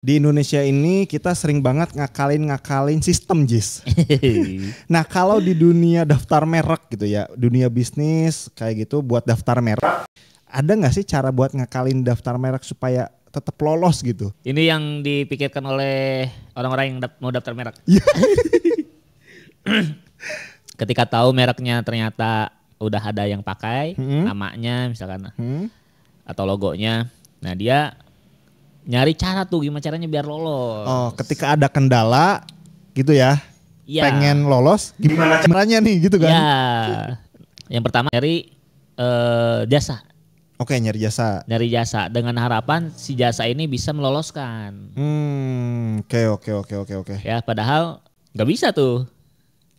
Di Indonesia ini kita sering banget ngakalin sistem, Jis. Nah, kalau di dunia daftar merek gitu ya, dunia bisnis kayak gitu buat daftar merek, ada nggak sih cara buat ngakalin daftar merek supaya tetap lolos gitu? Ini yang dipikirkan oleh orang-orang yang mau daftar merek. Ketika tahu mereknya ternyata udah ada yang pakai, namanya misalkan, atau logonya, nah dia nyari cara tuh gimana caranya biar lolos. Oh, ketika ada kendala gitu ya, pengen lolos, gimana caranya nih gitu kan? Ya, yang pertama nyari jasa. Oke, nyari jasa. Nyari jasa dengan harapan si jasa ini bisa meloloskan. Oke. Ya, padahal nggak bisa tuh.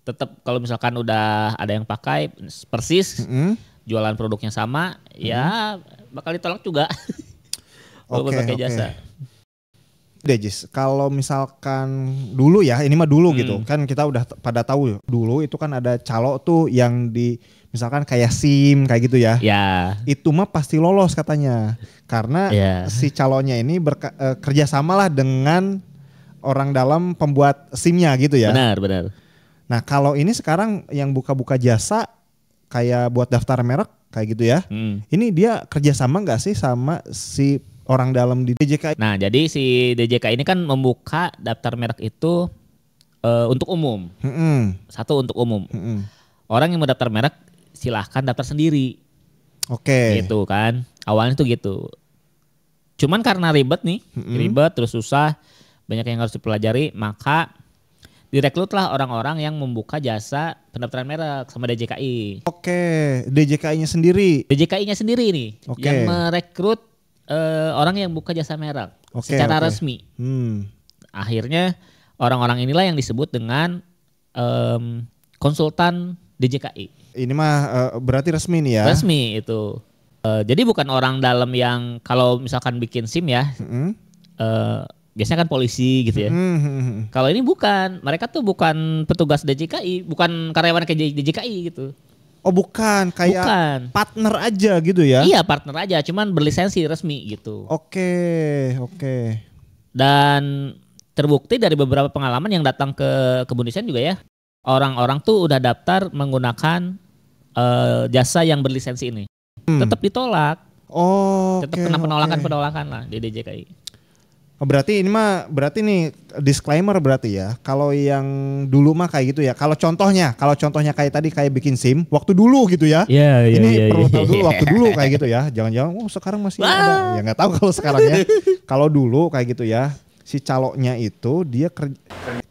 Tetap kalau misalkan udah ada yang pakai persis, jualan produknya sama, ya bakal ditolak juga. Oke. pakai jasa. Udah Jis, kalau misalkan dulu ya, ini mah dulu gitu. Kan kita udah pada tahu dulu itu kan ada calo tuh yang di misalkan kayak SIM kayak gitu ya. Ya. Itu mah pasti lolos katanya. Karena si calonya ini kerjasamalah dengan orang dalam pembuat SIM-nya gitu ya. Benar. Nah, kalau ini sekarang yang buka-buka jasa kayak buat daftar merek kayak gitu ya. Ini dia kerjasama nggak sih sama si orang dalam di DJKI? Nah, jadi si DJKI ini kan membuka daftar merek itu untuk umum. Satu untuk umum. Orang yang mau daftar merek silahkan daftar sendiri. Oke. Gitu kan. Awalnya tuh gitu. Cuman karena ribet nih, ribet terus susah, banyak yang harus dipelajari, maka direkrutlah orang-orang yang membuka jasa pendaftaran merek sama DJKI. Oke, DJKI-nya sendiri. DJKI-nya sendiri nih yang merekrut orang yang buka jasa merek secara resmi. Akhirnya orang-orang inilah yang disebut dengan konsultan DJKI. Ini mah berarti resmi nih ya? Resmi itu. Jadi bukan orang dalam yang kalau misalkan bikin SIM ya, biasanya kan polisi gitu ya. Kalau ini bukan, mereka tuh bukan petugas DJKI, bukan karyawan ke DJKI gitu. Oh bukan, kayak partner aja gitu ya? Iya partner aja, cuman berlisensi resmi gitu. Oke. Dan terbukti dari beberapa pengalaman yang datang ke kebun desain juga ya, orang-orang tuh udah daftar menggunakan jasa yang berlisensi ini, tetap ditolak. Tetap kena penolakan lah di DJKI. Berarti nih disclaimer berarti ya. Kalau yang dulu mah kayak gitu ya. Kalau contohnya kayak tadi kayak bikin SIM waktu dulu gitu ya. Ini perlu tahu dulu waktu dulu kayak gitu ya. Jangan-jangan sekarang masih ada. Ya nggak tahu kalau sekarang ya. Kalau dulu kayak gitu ya. Si calonya itu dia kerja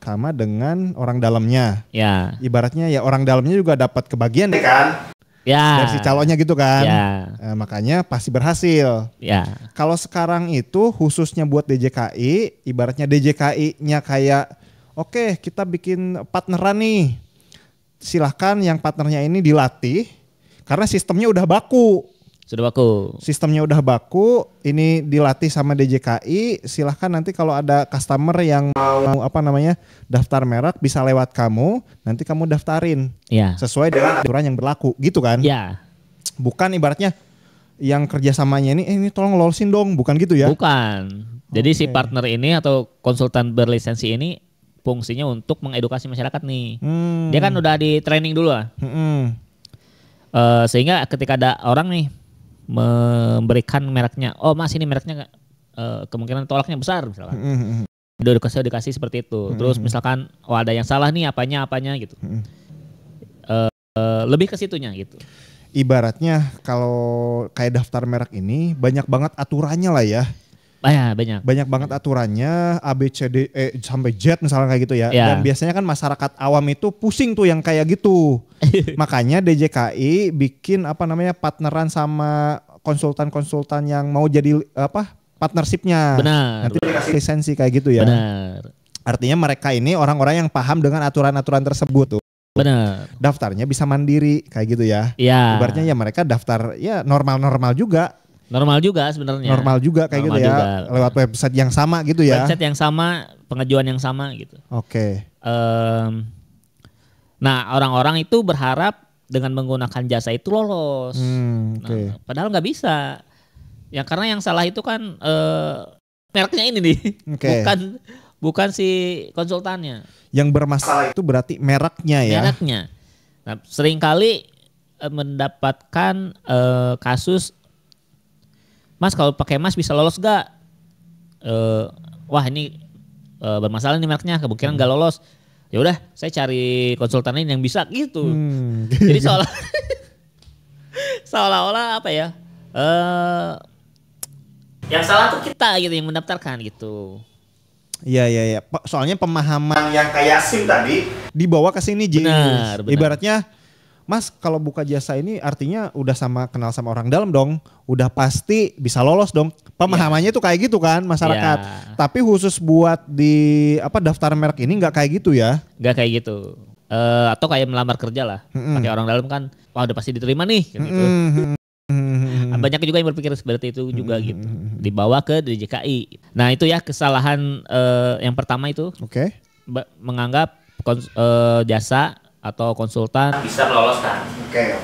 sama dengan orang dalamnya. Ya. Ibaratnya ya orang dalamnya juga dapat kebagian deh kan. Ya. Dari si calonnya gitu kan. Ya. Makanya pasti berhasil. Ya. Kalau sekarang itu khususnya buat DJKI, ibaratnya DJKI-nya kayak oke, kita bikin partneran nih. Silahkan yang partnernya ini dilatih karena sistemnya udah baku. Sistemnya udah baku, ini dilatih sama DJKI. Silahkan nanti kalau ada customer yang mau daftar merek bisa lewat kamu, nanti kamu daftarin. Sesuai dengan aturan yang berlaku, gitu kan? Bukan ibaratnya yang kerjasamanya ini tolong lolosin dong, bukan gitu ya? Bukan. Jadi si partner ini atau konsultan berlisensi ini fungsinya untuk mengedukasi masyarakat nih. Dia kan udah di training dulu lah. Sehingga ketika ada orang nih memberikan mereknya, oh mas ini mereknya kemungkinan tolaknya besar misalkan. Edukasi seperti itu. Terus misalkan ada yang salah nih apanya gitu. Lebih ke situnya gitu. Ibaratnya kalau kayak daftar merek ini banyak banget aturannya lah ya. Banyak banget aturannya, A, B, C, D, E sampai Z misalnya kayak gitu ya. Dan biasanya kan masyarakat awam itu pusing tuh yang kayak gitu. Makanya DJKI bikin partneran sama konsultan-konsultan yang mau jadi partnershipnya. Nanti dikasih lisensi kayak gitu ya. Artinya mereka ini orang-orang yang paham dengan aturan-aturan tersebut tuh. Daftarnya bisa mandiri kayak gitu ya. Ibaratnya ya mereka daftar ya normal-normal juga. Normal juga sebenarnya. Normal juga kayak gitu ya. Lewat website yang sama gitu ya. Website yang sama, pengajuan yang sama gitu. Nah, orang-orang itu berharap dengan menggunakan jasa itu lolos. Nah, padahal nggak bisa. Ya karena yang salah itu kan mereknya ini nih. Okay. Bukan si konsultannya. Yang bermasalah itu berarti mereknya ya. Mereknya. Nah, seringkali mendapatkan kasus, Mas kalau pakai Mas bisa lolos gak? Wah ini bermasalah nih mereknya, kemungkinan gak lolos. Ya udah, saya cari konsultan lain yang bisa gitu. Jadi seolah-olah apa ya? Yang salah tuh kita gitu yang mendaftarkan gitu. Iya. Soalnya pemahaman yang kayak SIM tadi dibawa ke sini, benar. Ibaratnya, Mas kalau buka jasa ini artinya udah kenal sama orang dalam dong, udah pasti bisa lolos dong. Pemahamannya tuh kayak gitu kan masyarakat. Tapi khusus buat di daftar merek ini nggak kayak gitu ya? Nggak kayak gitu. Atau kayak melamar kerja lah, pakai orang dalam kan, wah udah pasti diterima nih. Gitu. Banyak juga yang berpikir seperti itu juga gitu. Dibawa ke DJKI. Nah itu ya kesalahan yang pertama itu. Oke. Menganggap jasa atau konsultan bisa meloloskan. Oke.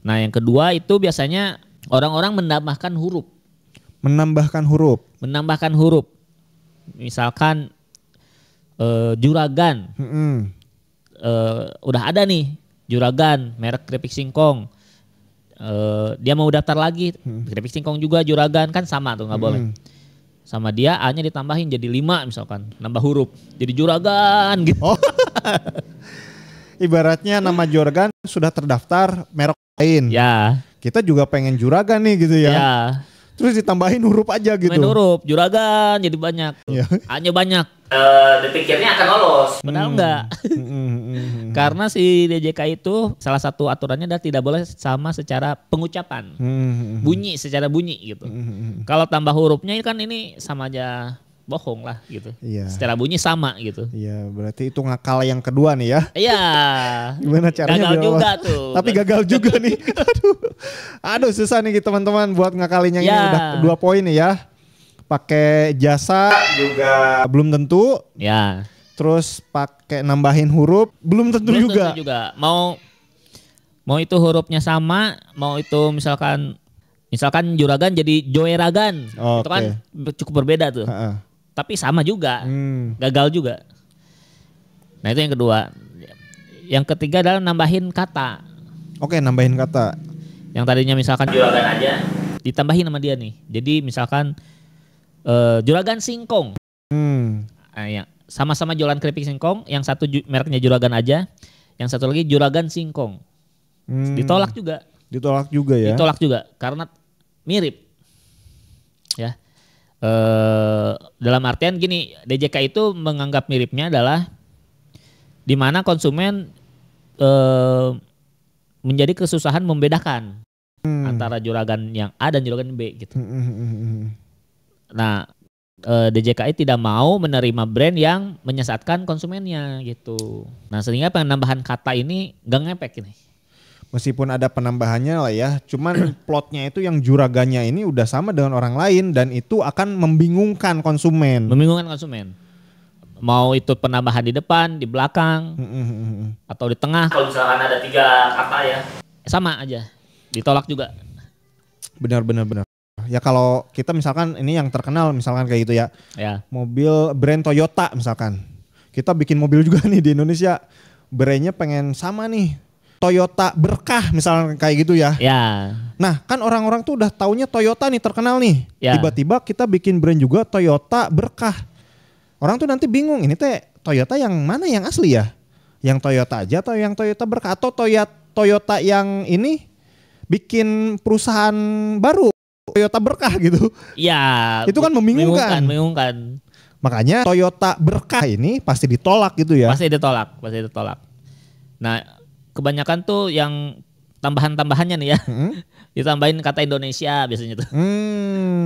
Nah yang kedua itu biasanya orang-orang menambahkan huruf. Menambahkan huruf. Misalkan juragan. Udah ada nih juragan merek keripik singkong. Dia mau daftar lagi keripik singkong juga juragan kan sama tuh nggak boleh. Sama dia A-nya ditambahin jadi 5 misalkan, nambah huruf jadi juragan gitu. Ibaratnya nama juragan sudah terdaftar merek lain. Ya. Kita juga pengen juragan nih gitu ya. Ya. Terus ditambahin huruf aja gitu. Tambahin huruf, juragan jadi banyak. Ya. A-nya banyak. Dipikirnya akan lolos, padahal enggak. Karena si DJK itu salah satu aturannya adalah tidak boleh sama secara pengucapan. Bunyi secara bunyi gitu. Kalau tambah hurufnya kan ini sama aja bohong lah gitu. Iya. Secara bunyi sama gitu. Iya, berarti itu ngakal yang kedua nih ya. Iya. Gimana caranya? Gagal juga tuh. Tapi gagal juga nih. Aduh susah nih teman-teman buat ngakalinnya ini udah 2 poin nih ya. Pakai jasa juga belum tentu. Ya. Terus pakai nambahin huruf belum tentu juga. Mau itu hurufnya sama, mau itu misalkan juragan jadi joeragan. Itu kan cukup berbeda tuh. Tapi sama juga, gagal juga. Nah itu yang kedua. Yang ketiga adalah nambahin kata. Oke, nambahin kata. Yang tadinya misalkan juragan aja, ditambahin sama dia nih. Jadi misalkan juragan singkong. Nah, ya, sama-sama jualan keripik singkong. Yang satu mereknya juragan aja, yang satu lagi juragan singkong. Ditolak juga. Ditolak juga ya. Ditolak juga karena mirip. Ya. Dalam artian gini, DJK itu menganggap miripnya adalah di mana konsumen menjadi kesusahan membedakan antara juragan yang A dan juragan B gitu. Nah, DJKI tidak mau menerima brand yang menyesatkan konsumennya gitu. Nah, sehingga penambahan kata ini gak ngepek ini. Meskipun ada penambahannya lah ya, cuman plotnya itu yang juragannya ini udah sama dengan orang lain dan itu akan membingungkan konsumen. Mau itu penambahan di depan, di belakang, atau di tengah. Kalau misalkan ada 3 kata ya, sama aja, ditolak juga. Benar. Ya kalau kita misalkan ini yang terkenal misalkan kayak gitu ya. Mobil brand Toyota misalkan. Kita bikin mobil juga nih di Indonesia. Brandnya pengen sama nih. Toyota Berkah misalnya kayak gitu ya. Nah kan orang-orang tuh udah taunya Toyota nih terkenal nih. Tiba-tiba kita bikin brand juga Toyota Berkah. Orang tuh nanti bingung ini teh Toyota yang mana yang asli ya? Yang Toyota aja atau yang Toyota Berkah? Atau Toyota yang ini bikin perusahaan baru Toyota Berkah gitu. Iya. Itu kan membingungkan. Makanya Toyota Berkah ini pasti ditolak gitu ya. Pasti ditolak. Nah kebanyakan tuh yang tambahan-tambahannya nih ya. Ditambahin kata Indonesia biasanya tuh.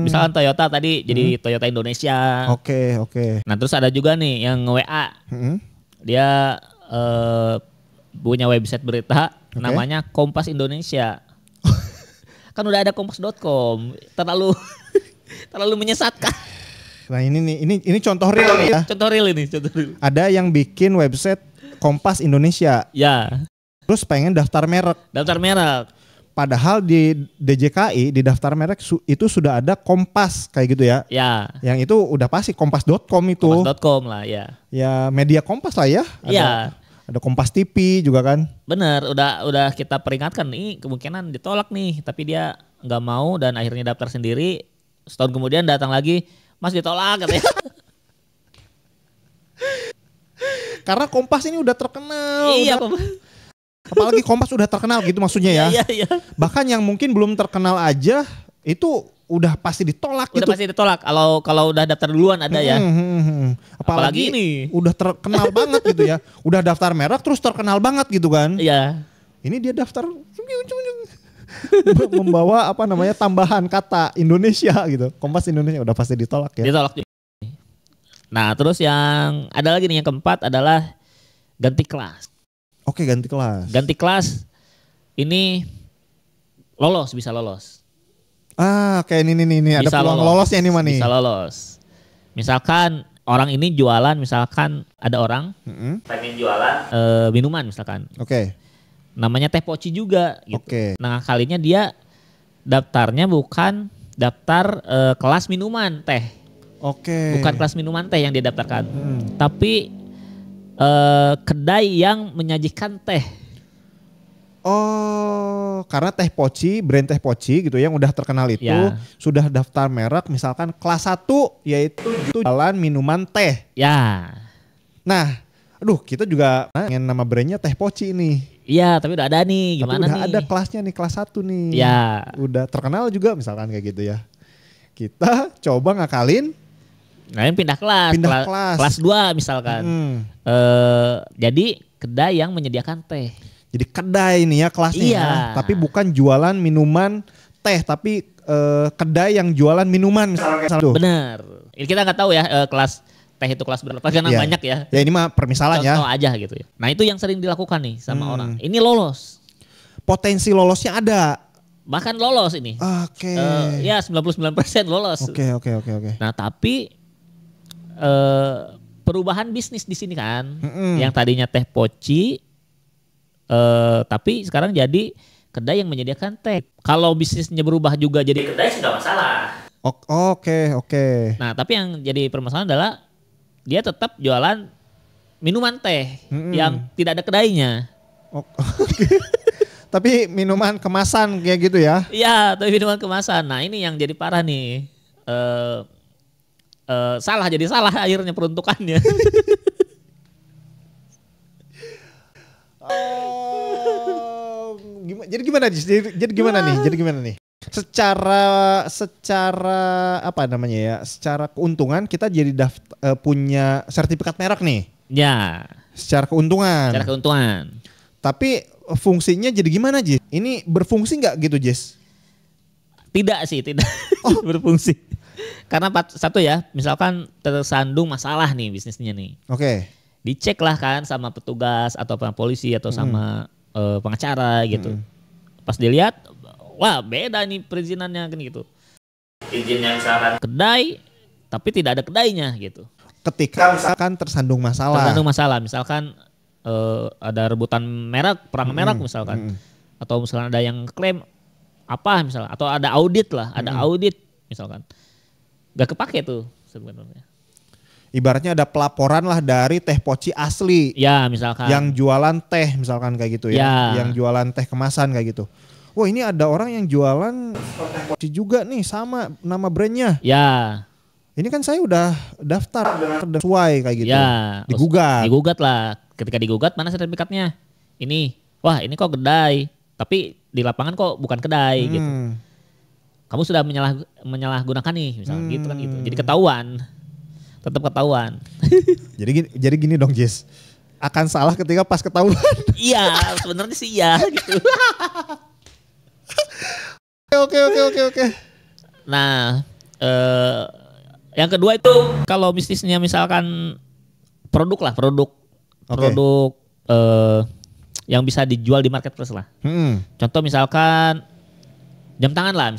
Misalkan Toyota tadi jadi Toyota Indonesia. Oke. Nah terus ada juga nih yang WA. Dia punya website berita namanya Kompas Indonesia. Kan udah ada kompas.com. Terlalu menyesatkan. Nah ini contoh real nih ya. Contoh real. Ada yang bikin website Kompas Indonesia. Ya. Terus pengen daftar merek. Padahal di DJKI di daftar merek itu sudah ada Kompas kayak gitu ya. Ya. Yang itu udah pasti kompas.com itu. Kompas.com lah ya. Ya media Kompas lah ya. Iya. Ada Kompas TV juga kan. Bener, udah kita peringatkan nih kemungkinan ditolak nih, tapi dia nggak mau dan akhirnya daftar sendiri. Setahun kemudian datang lagi, Mas ditolak katanya. Karena Kompas ini udah terkenal. Iya. Apalagi Kompas udah terkenal gitu maksudnya ya. Iya. Bahkan yang mungkin belum terkenal aja itu udah pasti ditolak gitu. Udah pasti ditolak. Kalau udah daftar duluan ada ya. Apalagi ini udah terkenal banget gitu ya. Udah daftar merek terus terkenal banget gitu kan. Iya. Ini dia daftar membawa tambahan kata Indonesia gitu. Kompas Indonesia udah pasti ditolak ya. Ditolak juga. Nah, terus yang ada lagi nih yang keempat adalah ganti kelas. Oke, ganti kelas. Ganti kelas ini bisa lolos. Kayak ini ada peluang lolosnya ini mah nih. Bisa lolos. Misalkan orang ini jualan, misalkan ada orang pengen jualan minuman misalkan. Oke. Namanya teh poci juga gitu. Oke. Nah, kalinya dia daftarnya bukan daftar kelas minuman teh. Oke. Bukan kelas minuman teh yang dia daftarkan. Tapi kedai yang menyajikan teh. Oh, karena teh poci, brand teh poci gitu yang udah terkenal itu sudah daftar merek misalkan kelas 1 yaitu jualan minuman teh. Ya. Nah, kita juga pengen nama brandnya teh poci ini. Iya, tapi udah ada nih, gimana nih? Udah ada kelasnya nih, kelas 1 nih. Ya. Udah terkenal juga misalkan kayak gitu ya. Kita coba ngakalin. Nah, yang pindah kelas. Kelas 2 misalkan. Jadi kedai yang menyediakan teh. Jadi kedai nih ya kelasnya. Iya. Tapi bukan jualan minuman teh, tapi kedai yang jualan minuman misalkan. Bener. Kita nggak tahu ya kelas teh itu kelas berapa karena banyak ya. Ya ini mah permisalan ya. Contoh aja gitu ya. Nah itu yang sering dilakukan nih sama orang. Ini lolos. Potensi lolosnya ada. Bahkan lolos ini. Oke. Ya 99% lolos. Oke. Nah tapi perubahan bisnis di sini kan. Yang tadinya teh poci. Tapi sekarang jadi kedai yang menyediakan teh. Kalau bisnisnya berubah juga jadi kedai sudah masalah. Oke. Nah tapi yang jadi permasalahan adalah dia tetap jualan minuman teh yang tidak ada kedainya. Tapi minuman kemasan kayak gitu ya? Iya, tapi minuman kemasan. Nah ini yang jadi parah nih. Salah akhirnya peruntukannya. Jadi gimana nih? Secara apa namanya ya? Secara keuntungan kita jadi punya sertifikat merek nih. Ya. Secara keuntungan. Tapi fungsinya jadi gimana, Jis? Ini berfungsi nggak gitu, Jis? Tidak. Berfungsi. Karena satu ya, misalkan tersandung masalah nih bisnisnya nih. Oke. Dicek lah kan sama petugas atau polisi atau sama pengacara gitu. Pas dilihat, wah beda nih perizinannya kan gitu. Izinnya misalkan kedai, tapi tidak ada kedainya gitu. Ketika misalkan tersandung masalah, misalkan ada rebutan merek, perang merek misalkan. Atau misalkan ada yang klaim apa misalnya, atau ada audit misalkan. Gak kepake tuh sebenarnya. Ibaratnya ada pelaporan lah dari teh poci asli. Ya misalkan. Yang jualan teh misalkan kayak gitu ya. Yang jualan teh kemasan kayak gitu. Wah ini ada orang yang jualan teh poci juga nih sama nama brandnya. Ya. Ini kan saya udah daftar sesuai kayak gitu. Ya. Digugat lah. Ketika digugat mana sertifikatnya? Ini. Wah ini kok kedai. Tapi di lapangan kok bukan kedai gitu. Kamu sudah menyalahgunakan nih misalnya gitu kan gitu. Jadi ketahuan. Tetap ketahuan. jadi gini dong Jis. Akan salah ketika pas ketahuan. Iya, sebenarnya sih iya gitu. Oke. Nah, yang kedua itu kalau bisnisnya misalkan produk yang bisa dijual di marketplace lah. Contoh misalkan jam tangan.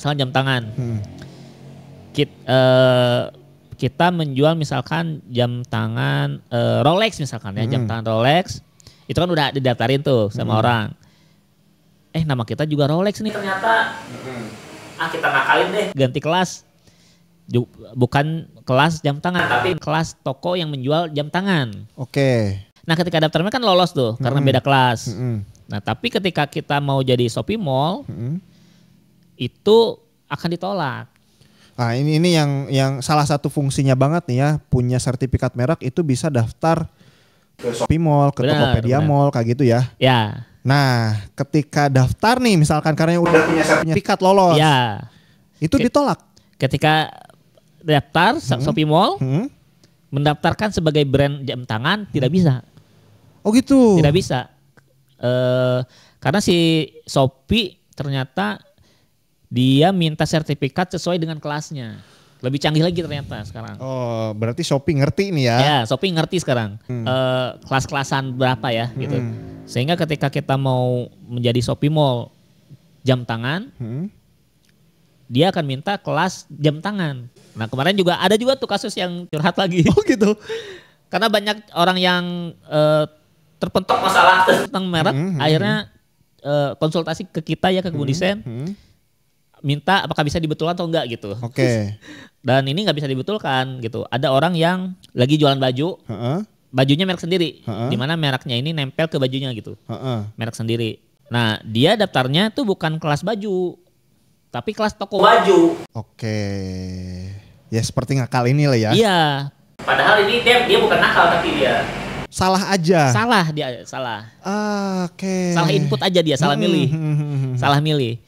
Kita menjual misalkan jam tangan Rolex misalkan ya, jam tangan Rolex itu kan udah didaftarin tuh sama orang. nama kita juga Rolex nih ternyata. Kita ngakalin deh, ganti kelas. Bukan kelas jam tangan, tapi kelas toko yang menjual jam tangan. Oke. Nah ketika daftar merek kan lolos tuh, karena beda kelas. Nah tapi ketika kita mau jadi Shopee Mall, itu akan ditolak. Nah ini yang salah satu fungsinya banget nih ya, punya sertifikat merek itu bisa daftar ke Shopee Mall, ke Tokopedia Mall kayak gitu ya. Ya. Nah ketika daftar nih misalkan karena udah punya sertifikat lolos, ya. Itu ditolak. Ketika daftar Shopee Mall, mendaftarkan sebagai brand jam tangan tidak bisa. Oh gitu? Tidak bisa. Karena si Shopee ternyata dia minta sertifikat sesuai dengan kelasnya. Lebih canggih lagi ternyata sekarang. Oh berarti Shopee ngerti nih ya? Ya Shopee ngerti sekarang. Kelas-kelasan berapa ya gitu. Sehingga ketika kita mau menjadi Shopee Mall jam tangan, dia akan minta kelas jam tangan. Nah kemarin juga ada juga tuh kasus yang curhat lagi. Oh gitu. Karena banyak orang yang terpentok masalah tentang merek, akhirnya konsultasi ke kita ya ke kebun desain, minta apakah bisa dibetulkan atau enggak gitu. Oke. Dan ini nggak bisa dibetulkan gitu. Ada orang yang lagi jualan baju, bajunya merek sendiri, di mana mereknya ini nempel ke bajunya gitu, merek sendiri. Nah dia daftarnya tuh bukan kelas baju, tapi kelas toko baju. Oke. Ya seperti ngakal ini lah ya. Iya. Padahal ini dia bukan nakal tapi dia salah aja. Salah. Oke. Salah input aja dia, salah milih. Salah milih.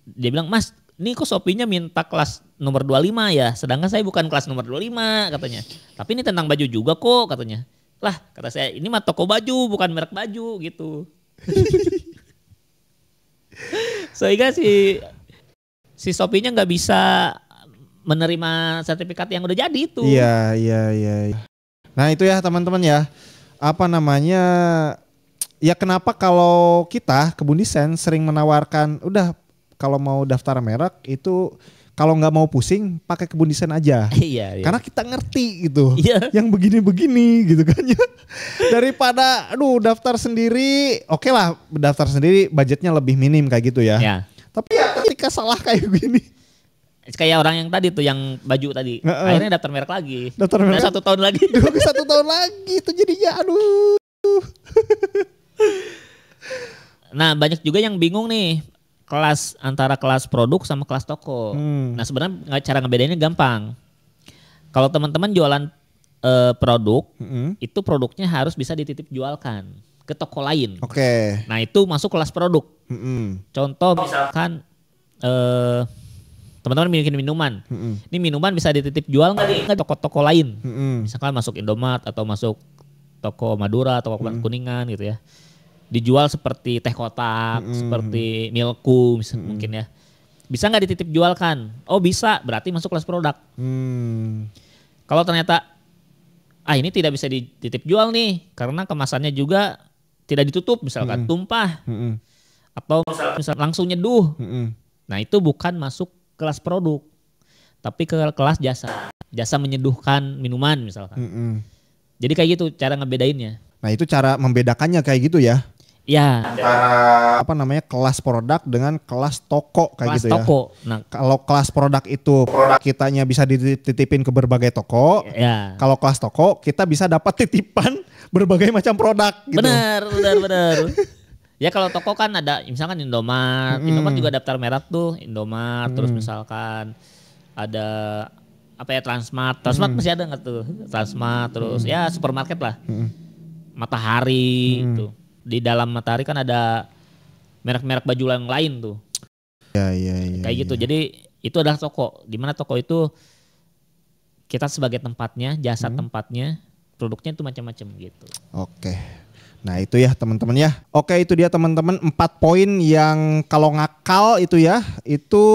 Dia bilang, "Mas, ini kok Shopee-nya minta kelas nomor 25 ya, sedangkan saya bukan kelas nomor 25," katanya. "Tapi ini tentang baju juga kok," katanya. Lah, kata saya, "Ini mah toko baju, bukan merek baju," gitu. Sehingga si Shopee-nya nggak bisa menerima sertifikat yang udah jadi itu. Iya. Nah itu ya teman-teman ya. Apa namanya? Ya kenapa kalau kita kebun desain sering menawarkan, udah kalau mau daftar merek itu kalau nggak mau pusing pakai kebun desain aja. Iya. Karena kita ngerti gitu. Iya. Yang begini-begini gitu kan ya. Daripada daftar sendiri, oke lah daftar sendiri budgetnya lebih minim kayak gitu ya. Ya. Tapi ya ketika salah kayak gini. Kayak orang yang tadi tuh yang baju tadi. Akhirnya daftar merek lagi. Daftar merek. Dan 1 tahun lagi. 1 tahun lagi itu jadinya aduh. Nah banyak juga yang bingung nih. Antara kelas produk sama kelas toko. Nah sebenarnya cara ngebedainnya gampang. Kalau teman-teman jualan produk, itu produknya harus bisa dititip jualkan ke toko lain. Oke. Nah itu masuk kelas produk. Contoh misalkan teman-teman bikin minuman. Ini minuman bisa dititip jual nggak nih ke toko-toko lain. Misalkan masuk Indomaret atau masuk toko Madura atau toko Kuningan gitu ya. Dijual seperti teh kotak, seperti Milku mungkin ya. Bisa nggak dititip jualkan? Oh bisa, berarti masuk kelas produk. Kalau ternyata ini tidak bisa dititip jual nih karena kemasannya juga tidak ditutup misalkan tumpah atau misal langsung nyeduh. Nah itu bukan masuk kelas produk, tapi ke kelas jasa menyeduhkan minuman misalkan. Jadi kayak gitu cara ngebedainnya. Nah itu cara membedakannya kayak gitu ya? Ya. Antara kelas produk dengan kelas toko kayak kelas gitu toko. Ya. Nah kalau kelas produk itu produk kitanya bisa dititipin ke berbagai toko. Ya. Kalau kelas toko kita bisa dapat titipan berbagai macam produk. Gitu. Benar. Ya kalau toko kan ada misalkan Indomaret, Indomaret juga daftar merek tuh Indomaret, terus misalkan ada Transmart masih ada nggak tuh Transmart, terus ya supermarket lah, Matahari tuh di dalam Matahari kan ada merek-merek baju yang lain tuh, kayak gitu. Jadi itu adalah toko, di mana toko itu kita sebagai tempatnya, jasa tempatnya, produknya itu macam-macam gitu. Oke. Nah itu ya teman-teman ya. Oke itu dia teman-teman 4 poin yang kalau ngakal itu ya itu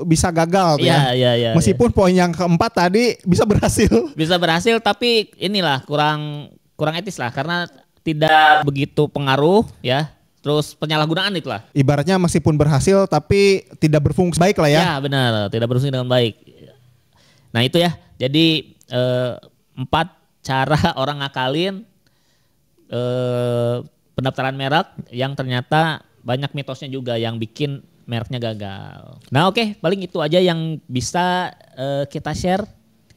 bisa gagal ya. Iya. Meskipun poin yang keempat tadi bisa berhasil. Bisa berhasil tapi inilah kurang etis lah karena tidak begitu pengaruh ya. Terus penyalahgunaan itulah. Ibaratnya meskipun berhasil tapi tidak berfungsi baik lah ya. Ya benar, tidak berfungsi dengan baik. Nah itu ya. Jadi 4 cara orang ngakalin pendaftaran merek yang ternyata banyak mitosnya juga yang bikin mereknya gagal. Nah oke, paling itu aja yang bisa kita share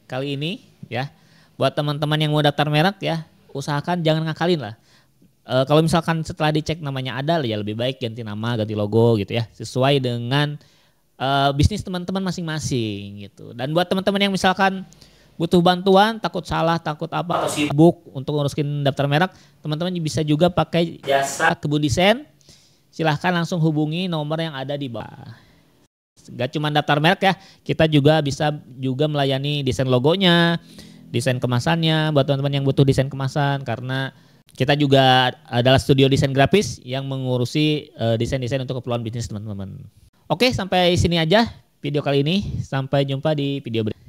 kali ini ya. Buat teman-teman yang mau daftar merek ya, usahakan jangan ngakalin lah. Kalau misalkan setelah dicek namanya ada ya lebih baik ganti nama, ganti logo gitu ya. Sesuai dengan bisnis teman-teman masing-masing gitu. Dan buat teman-teman yang misalkan butuh bantuan, takut salah, takut apa, atau sibuk untuk ngurusin daftar merek, teman-teman bisa juga pakai jasa Kebun Desain. Silahkan langsung hubungi nomor yang ada di bawah. Gak cuma daftar merek ya, kita juga bisa juga melayani desain logonya, desain kemasannya buat teman-teman yang butuh desain kemasan, karena kita juga adalah studio desain grafis yang mengurusi desain-desain untuk keperluan bisnis teman-teman. Oke, sampai sini aja video kali ini. Sampai jumpa di video berikutnya.